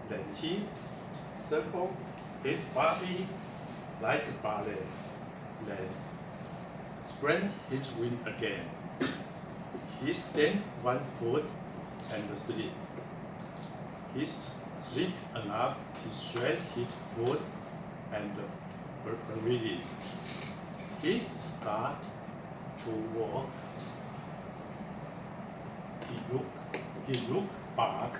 Then he circle his body like a ballet. Then spread his wing again. He stand 1 foot and sleep. He sleep enough. He stretch his foot and breathe. He start to walk. He look back.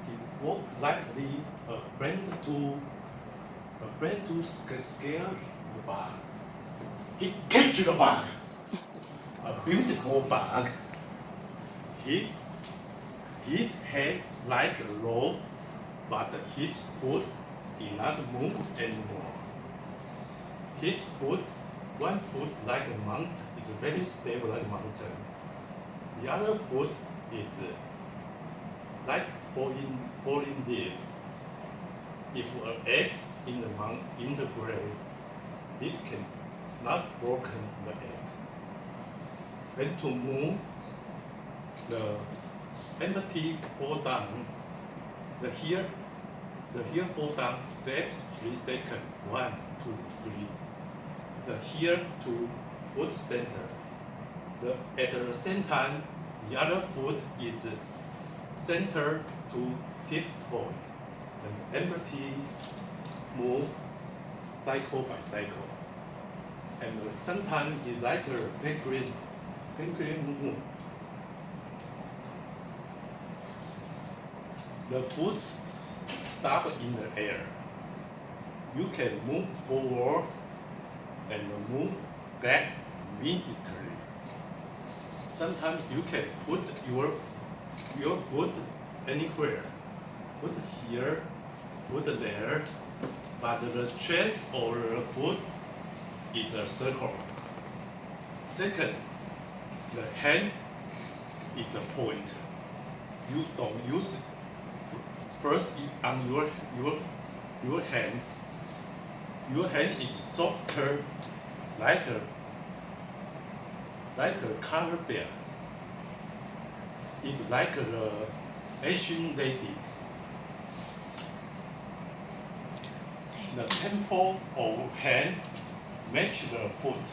He walk lightly, a friend to scare the bug. He catch the bug, a beautiful bug. His head like a rope, but his foot did not move anymore. His foot, 1 foot like a mountain, is very stable like a mountain. The other foot is like falling leaf. If an egg in the grave, it can not broken the egg. When to move, the empty fall down. The here fall down. Step 3 seconds. 1, 2, 3. The here to foot center. At the same time, the other foot is center to tiptoe. And empty move cycle by cycle. And sometimes it like a penguin move. The foot stop in the air. You can move forward and move back immediately. Sometimes you can put your foot anywhere. Put here, put there, but the chest or the foot is a circle. Second, the hand is a point. You don't use first on your hand. Your hand is softer, like a color bear. It's like the Asian lady. The tempo of hand match the foot,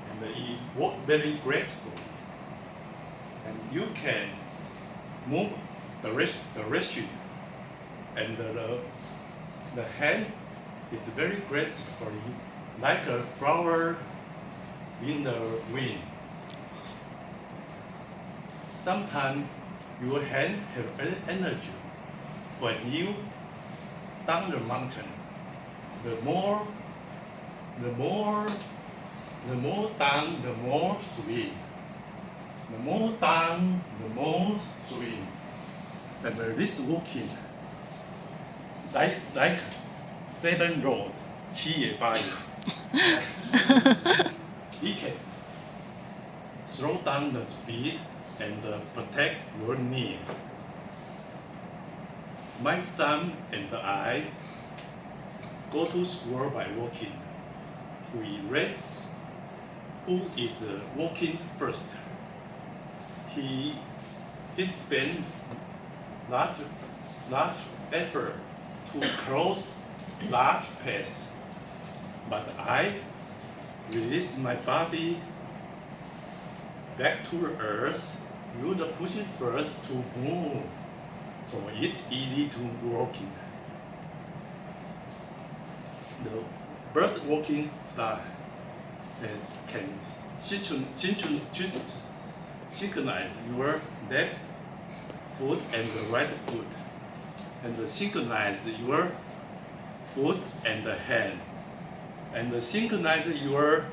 and it walk very gracefully. And you can move direction, and the hand is very gracefully, like a flower in the wind. Sometimes your hand have energy. When you down the mountain, the more down, the more swing. The more down, the more swing. And this walking like 7 road, 7野8野. He can slow down the speed and protect your knee. My son and I go to school by walking. We race who is walking first. He spent large effort to cross large paths, but I release my body back to the earth. Use the pushing first to move, so it's easy to walking. The bird walking style can synchronize your left foot and the right foot, and synchronize your foot and the hand, and synchronize your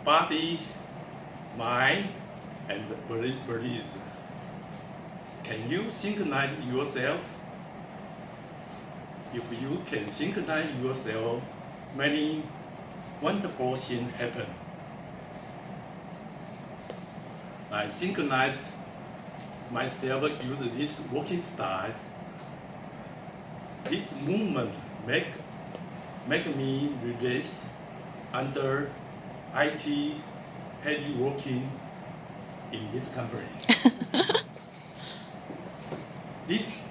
body, mind, and breathe. Can you synchronize yourself? If you can synchronize yourself, many wonderful things happen. I synchronize myself using this walking style. This movement make me release under IT heavy working in this company.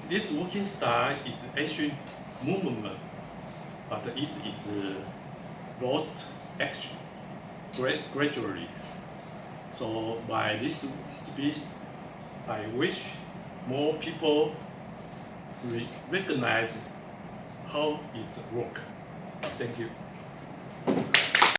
This walking style is action movement, but it is lost action gradually. So by this speed, I wish more people recognize how it works. Thank you.